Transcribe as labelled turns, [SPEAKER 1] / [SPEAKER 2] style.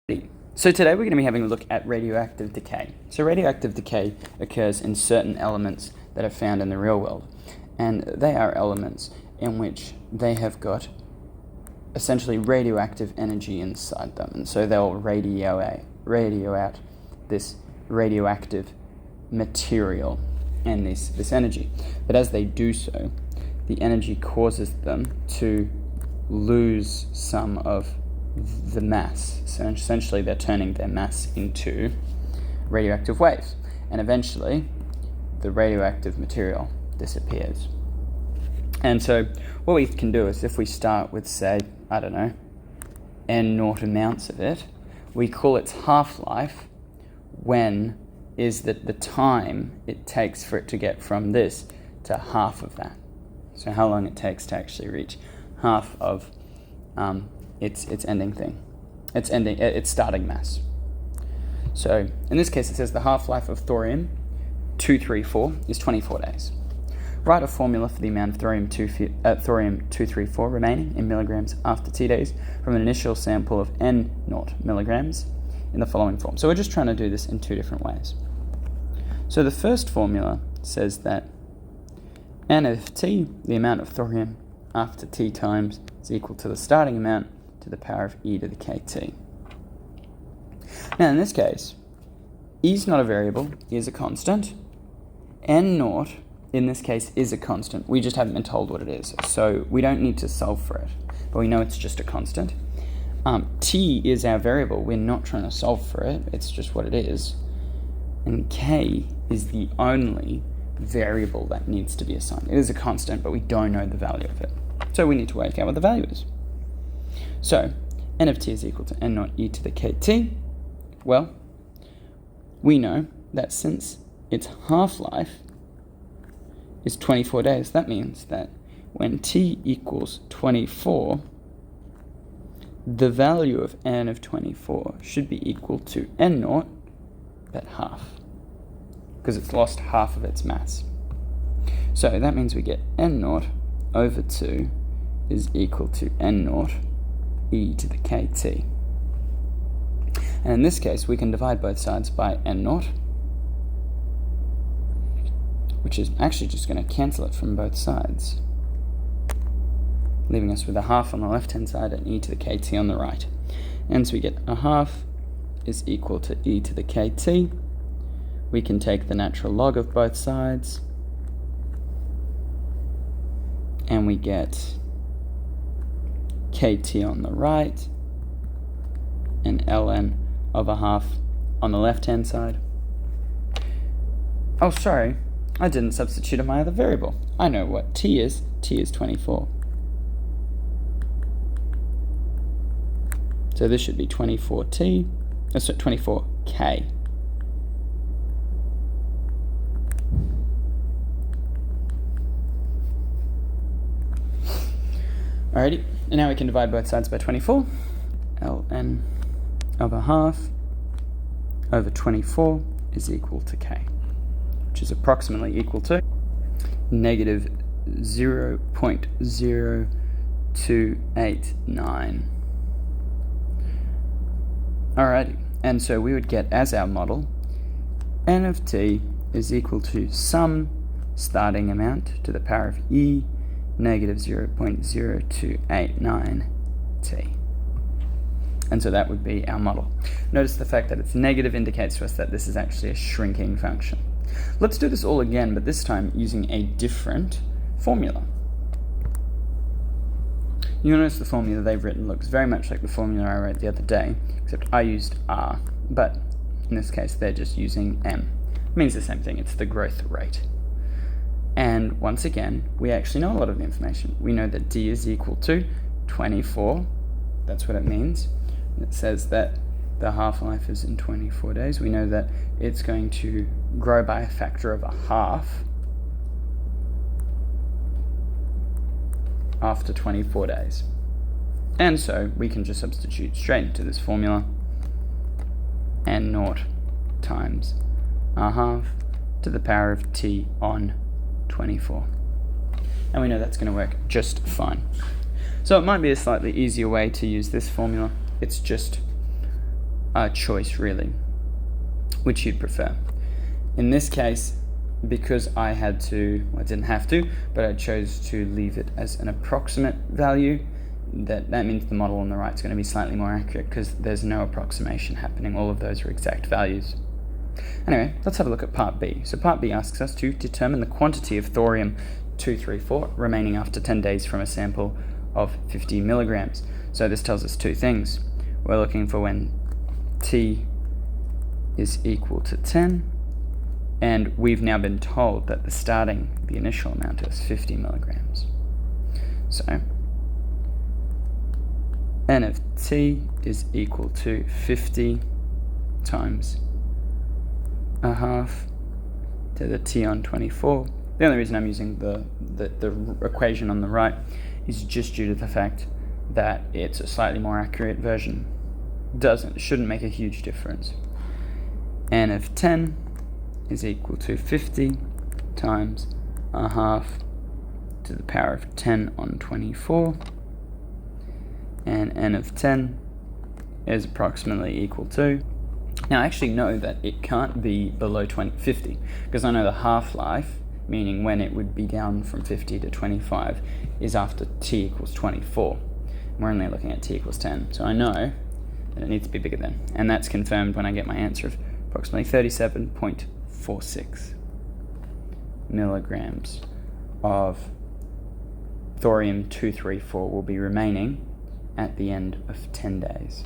[SPEAKER 1] So today we're going to be having a look at radioactive decay. So radioactive decay occurs in certain elements that are found in the real world, and they are elements in which they have got essentially radioactive energy inside them, and so they'll radio out this radioactive material and this energy. But as they do so, the energy causes them to lose some of the mass. So essentially they're turning their mass into radioactive waves, and eventually the radioactive material disappears. And so what we can do is, if we start with, say, I don't know, n0 amounts of it, we call its half-life when is that the time it takes for it to get from this to half of that. So how long it takes to actually reach half of its ending thing, its starting mass. So in this case, it says the half-life of thorium-234 is 24 days. Write a formula for the amount of thorium-234 remaining in milligrams after T days from an initial sample of n0 milligrams in the following form. So we're just trying to do this in two different ways. So the first formula says that n of T, the amount of thorium after T times, is equal to the starting amount to the power of e to the kt. Now in this case, e is not a variable, e is a constant. n0 in this case is a constant. We just haven't been told what it is, so we don't need to solve for it, but we know it's just a constant. T is our variable. We're not trying to solve for it, it's just what it is. And k is the only variable that needs to be assigned. It is a constant, but we don't know the value of it, so we need to work out what the value is. So n of t is equal to n0 e to the kt. Well, we know that since its half-life is 24 days, that means that when t equals 24, the value of n of 24 should be equal to n0 at half, because it's lost half of its mass. So that means we get n0 over 2 is equal to n0 e to the kt. And in this case, we can divide both sides by n0, which is actually just going to cancel it from both sides, leaving us with a half on the left-hand side and e to the kt on the right. And so we get a half is equal to e to the kt. We can take the natural log of both sides, and we get kt on the right and ln of a half on the left-hand side. Oh, sorry, I didn't substitute in my other variable. I know what t is. T is 24. So this should be 24t, sorry, 24k. Alrighty, and now we can divide both sides by 24. ln of a half over 24 is equal to k, which is approximately equal to negative 0.0289. Alrighty, and so we would get as our model n of t is equal to some starting amount to the power of e negative 0.0289 t. And so that would be our model. Notice the fact that it's negative indicates to us that this is actually a shrinking function. Let's do this all again, but this time using a different formula. You'll notice the formula they've written looks very much like the formula I wrote the other day, except I used R, but in this case they're just using M. It means the same thing, it's the growth rate. And once again, we actually know a lot of the information. We know that D is equal to 24, that's what it means. It says that the half-life is in 24 days. We know that it's going to grow by a factor of a half after 24 days. And so we can just substitute straight into this formula, n0 times a half to the power of t on 24. And we know that's going to work just fine. So it might be a slightly easier way to use this formula. It's just choice, really, which you'd prefer. In this case, because I didn't have to, but I chose to leave it as an approximate value, that means the model on the right is going to be slightly more accurate because there's no approximation happening. All of those are exact values. Anyway, let's have a look at part B. So part B asks us to determine the quantity of thorium-234 remaining after 10 days from a sample of 50 milligrams. So this tells us two things. We're looking for when T is equal to 10, and we've now been told that the initial amount is 50 milligrams. So N of T is equal to 50 times a half to the T on 24. The only reason I'm using the equation on the right is just due to the fact that it's a slightly more accurate version. Shouldn't make a huge difference. N of 10 is equal to 50 times a half to the power of 10 on 24, and N of 10 is approximately equal to. Now I actually know that it can't be below 50 because I know the half-life, meaning when it would be down from 50 to 25, is after T equals 24. We're only looking at T equals 10, so I know that it needs to be bigger than, and that's confirmed when I get my answer of approximately 37.46 milligrams of thorium-234 will be remaining at the end of 10 days.